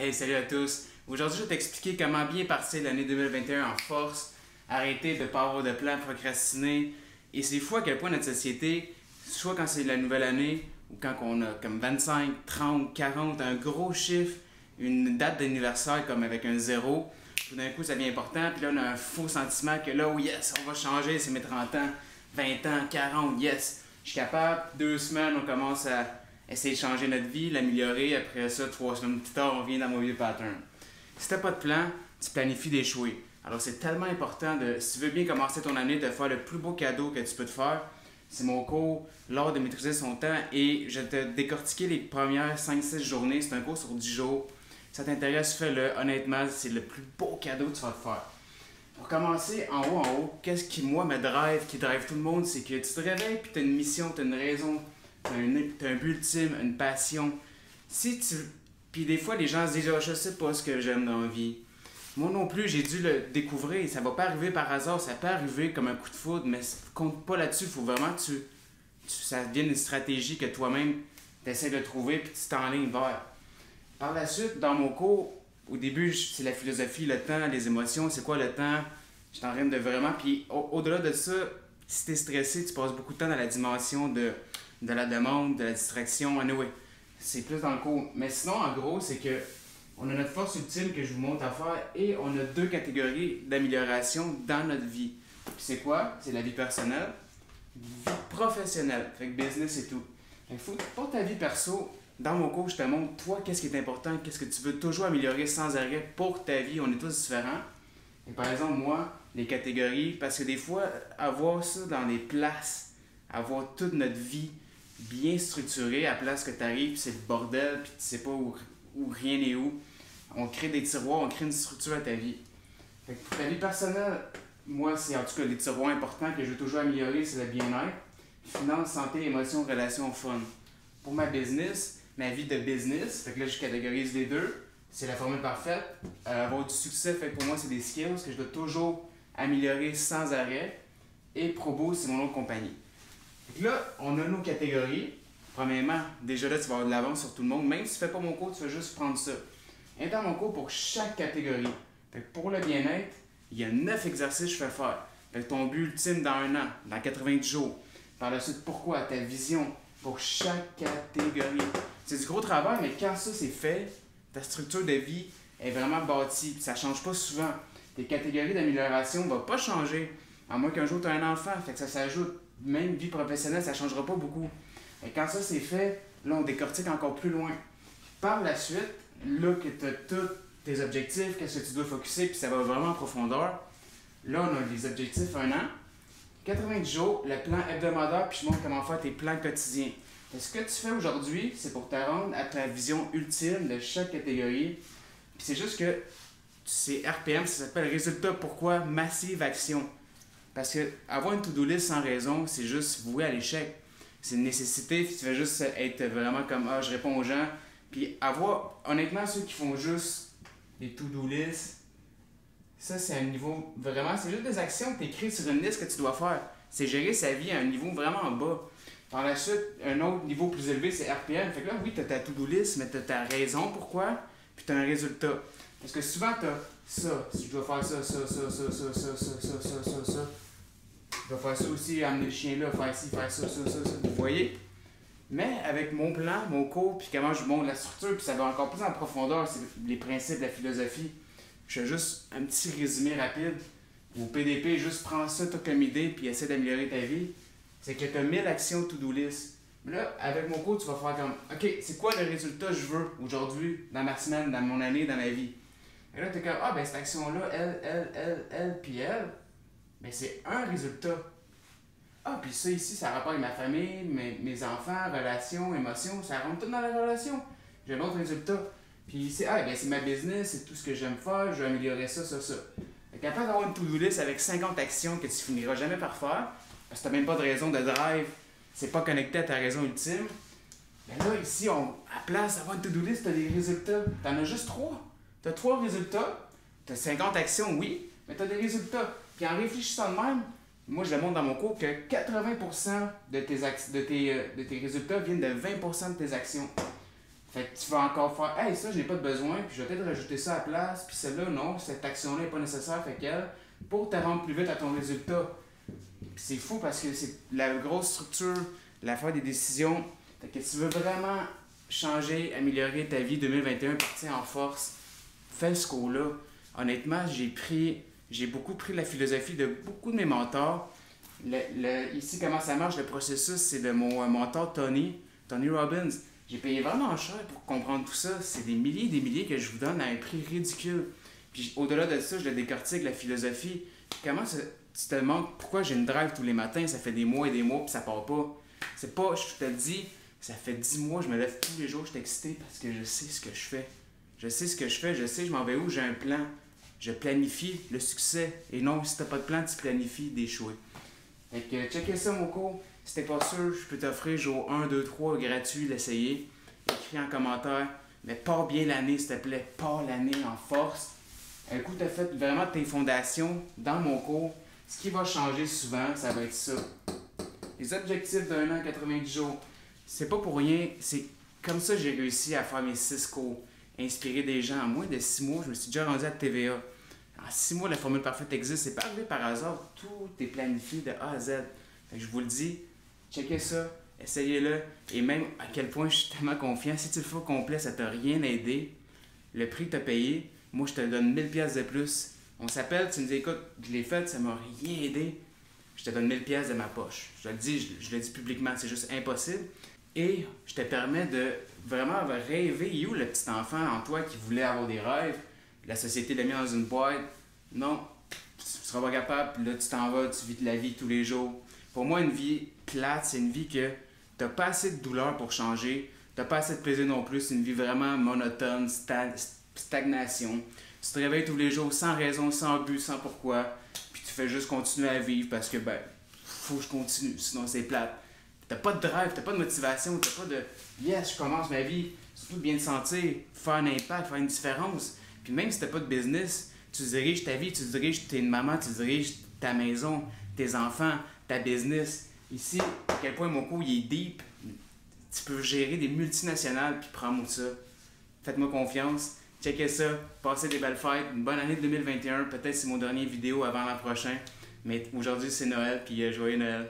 Hey, salut à tous! Aujourd'hui, je vais t'expliquer comment bien partir l'année 2021 en force, arrêter de ne pas avoir de plan, procrastiner. Et c'est fou à quel point notre société, soit quand c'est la nouvelle année, ou quand on a comme 25, 30, 40, un gros chiffre, une date d'anniversaire comme avec un zéro, tout d'un coup ça devient important, puis là on a un faux sentiment que là, oh yes, on va changer, c'est mes 30 ans, 20 ans, 40, yes, je suis capable. 2 semaines, on commence à essayer de changer notre vie, l'améliorer. Après ça, 3 semaines plus tard, on revient dans mon vieux pattern. Si tu n'as pas de plan, tu planifies d'échouer. Alors c'est tellement important si tu veux bien commencer ton année, de faire le plus beau cadeau que tu peux te faire. C'est mon cours, l'art de maîtriser son temps, et je vais te décortiquer les premières 5-6 journées. C'est un cours sur 10 jours. Si ça t'intéresse, fais-le. Honnêtement, c'est le plus beau cadeau que tu vas te faire. Pour commencer, en haut, qu'est-ce qui, moi, me drive, qui drive tout le monde, c'est que tu te réveilles puis tu as une mission, tu as une raison, tu as un but ultime, une passion. Puis des fois, les gens se disent « Ah, je sais pas ce que j'aime dans la vie. » Moi non plus, j'ai dû le découvrir. Ça va pas arriver par hasard, ça peut arriver comme un coup de foudre, mais compte pas là-dessus. Il faut vraiment que ça devienne une stratégie que toi-même, tu essaies de trouver puis tu t'enlignes vers. Par la suite, dans mon cours, au début, c'est la philosophie, le temps, les émotions. C'est quoi le temps? Je t'en train de vraiment. Puis au-delà de ça, si tu es stressé, tu passes beaucoup de temps dans la dimension de la demande, de la distraction. Anyway, c'est plus dans le cours. Mais sinon, en gros, c'est que on a notre force ultime que je vous montre à faire, et on a 2 catégories d'amélioration dans notre vie. Puis c'est quoi? C'est la vie personnelle, vie professionnelle, fait que business et tout. Fait que pour ta vie perso, dans mon cours, je te montre, toi, qu'est-ce qui est important, qu'est-ce que tu veux toujours améliorer sans arrêt pour ta vie. On est tous différents. Et par exemple, moi, les catégories, parce que des fois, avoir ça dans des places, avoir toute notre vie bien structurée, à place que tu arrives, c'est le bordel, puis tu sais pas où rien n'est où. On crée des tiroirs, on crée une structure à ta vie. Fait que pour ta vie personnelle, moi, c'est en tout cas les tiroirs importants que je veux toujours améliorer, c'est le bien-être, finance, santé, émotions, relations, fun. Pour ma business, ma vie de business, fait que là, je catégorise les deux. C'est la formule parfaite. Avoir du succès, fait que pour moi, c'est des skills que je dois toujours améliorer sans arrêt. Et Probo, c'est mon nom de compagnie. Fait que là, on a nos catégories. Premièrement, déjà là, tu vas avoir de l'avance sur tout le monde. Même si tu ne fais pas mon cours, tu vas juste prendre ça. Et dans mon cours pour chaque catégorie. Fait que pour le bien-être, il y a 9 exercices que je fais faire. Fait que ton but ultime dans 1 an, dans 90 jours. Par la suite, pourquoi? Ta vision pour chaque catégorie. C'est du gros travail, mais quand ça c'est fait, ta structure de vie est vraiment bâtie. Ça ne change pas souvent. Tes catégories d'amélioration ne vont pas changer. À moins qu'un jour tu as un enfant. Fait que ça s'ajoute. Même vie professionnelle, ça ne changera pas beaucoup. Et quand ça c'est fait, là on décortique encore plus loin. Par la suite, là que tu as tous tes objectifs, qu'est-ce que tu dois focuser, puis ça va vraiment en profondeur. Là on a les objectifs 1 an, 90 jours, le plan hebdomadaire, puis je montre comment faire tes plans quotidiens. Et ce que tu fais aujourd'hui, c'est pour te rendre à ta vision ultime de chaque catégorie. Puis c'est juste que c'est RPM, ça s'appelle résultat pourquoi massive action. Parce que avoir une to-do list sans raison, c'est juste voué à l'échec. C'est une nécessité, puis tu vas juste être vraiment comme « Ah, je réponds aux gens ». Puis honnêtement, ceux qui font juste des to-do list, ça c'est un niveau vraiment, c'est juste des actions que tu écris sur une liste que tu dois faire. C'est gérer sa vie à un niveau vraiment bas. Par la suite, un autre niveau plus élevé, c'est RPM. Fait que là, oui, tu as ta to-do list, mais tu as ta raison pourquoi, puis tu as un résultat. Parce que souvent, tu as ça, si je dois faire ça. Je vais faire ça aussi, amener le chien là, faire ci, faire ça. Vous voyez? Mais avec mon plan, mon cours, puis comment je montre la structure, puis ça va encore plus en profondeur, c'est les principes, la philosophie. Je fais juste un petit résumé rapide. Au PDP, juste prends ça toi, comme idée, puis essaie d'améliorer ta vie. C'est que tu as 1000 actions to-do list. Mais là, avec mon cours, tu vas faire comme, OK, c'est quoi le résultat que je veux aujourd'hui, dans ma semaine, dans mon année, dans ma vie? Et là, tu es comme, ah, ben cette action-là, elle, puis elle, ben c'est un résultat. Ah, puis ça ici, ça rapporte avec ma famille, mes enfants, relations, émotions, ça rentre tout dans la relation. J'ai un autre résultat. Puis ici, ah, ben c'est ma business, c'est tout ce que j'aime faire, je vais améliorer ça. Fait qu'après d'avoir une to-do list avec 50 actions que tu finiras jamais par faire, parce que tu n'as même pas de raison de drive, c'est pas connecté à ta raison ultime, ben là, ici, à place d'avoir une to-do list, tu as des résultats. Tu en as juste 3. Tu as 3 résultats, tu as 50 actions, oui, mais tu as des résultats. Puis en réfléchissant de même, moi je le montre dans mon cours que 80% de tes résultats viennent de 20% de tes actions. Fait que tu vas encore faire, hey, ça, je n'ai pas de besoin, puis je vais peut-être rajouter ça à la place, puis celle-là, non, cette action-là n'est pas nécessaire, fait qu'elle, pour te rendre plus vite à ton résultat. Puis c'est fou parce que c'est la grosse structure, l'affaire des décisions. Fait que si tu veux vraiment changer, améliorer ta vie 2021, partir en force, fais ce cours-là. Honnêtement, j'ai beaucoup pris la philosophie de beaucoup de mes mentors. Ici, comment ça marche, le processus, c'est de mon mentor Tony Robbins. J'ai payé vraiment cher pour comprendre tout ça. C'est des milliers que je vous donne à un prix ridicule. Puis au-delà de ça, je le décortique, la philosophie. Comment tu te demandes pourquoi j'ai une drive tous les matins, ça fait des mois et des mois, puis ça part pas. C'est pas, je te le dis, ça fait 10 mois, je me lève tous les jours, je suis excité parce que je sais ce que je fais. Je sais ce que je fais, je sais je m'en vais où, j'ai un plan. Je planifie le succès. Et non, si t'as pas de plan, tu planifies d'échouer. Fait que checkez ça, mon cours. Si t'es pas sûr, je peux t'offrir jour 1, 2, 3 gratuit, l'essayer. Écris en commentaire. Mais pars bien l'année, s'il te plaît. Pars l'année en force. Un coup, t'as fait vraiment tes fondations dans mon cours. Ce qui va changer souvent, ça va être ça. Les objectifs d'un an, 90 jours. C'est pas pour rien. C'est comme ça que j'ai réussi à faire mes 6 cours. Inspirer des gens. En moins de 6 mois, je me suis déjà rendu à TVA. En 6 mois, la formule parfaite existe. C'est pas arrivé par hasard. Tout est planifié de A à Z. Fait que je vous le dis, checkez ça, essayez-le. Et même à quel point je suis tellement confiant. Si tu le fais au complet, ça t'a rien aidé. Le prix que tu as payé, moi je te donne 1000$ de plus. On s'appelle, tu me dis écoute, je l'ai fait, ça m'a rien aidé. Je te donne 1000$ de ma poche. Je te le dis, je le dis publiquement, c'est juste impossible. Et je te permets de vraiment rêver. Il est où le petit enfant en toi qui voulait avoir des rêves? La société l'a mis dans une boîte. Non, tu seras pas capable. Puis là, tu t'en vas, tu vis de la vie tous les jours. Pour moi, une vie plate, c'est une vie que t'as pas assez de douleur pour changer. T'as pas assez de plaisir non plus. C'est une vie vraiment monotone, stagnation. Tu te réveilles tous les jours sans raison, sans but, sans pourquoi. Puis tu fais juste continuer à vivre parce que, faut que je continue. Sinon, c'est plate. T'as pas de drive, t'as pas de motivation, t'as pas de yes, je commence ma vie, surtout de bien te sentir, faire un impact, faire une différence. Puis même si t'as pas de business, tu diriges ta vie, tu diriges, t'es une maman, tu diriges ta maison, tes enfants, ta business. Ici, à quel point mon cours il est deep, tu peux gérer des multinationales, puis prends-moi ça. Faites-moi confiance, checkez ça, passez des belles fêtes, une bonne année 2021, peut-être c'est mon dernier vidéo avant l'an prochain, mais aujourd'hui c'est Noël, puis joyeux Noël.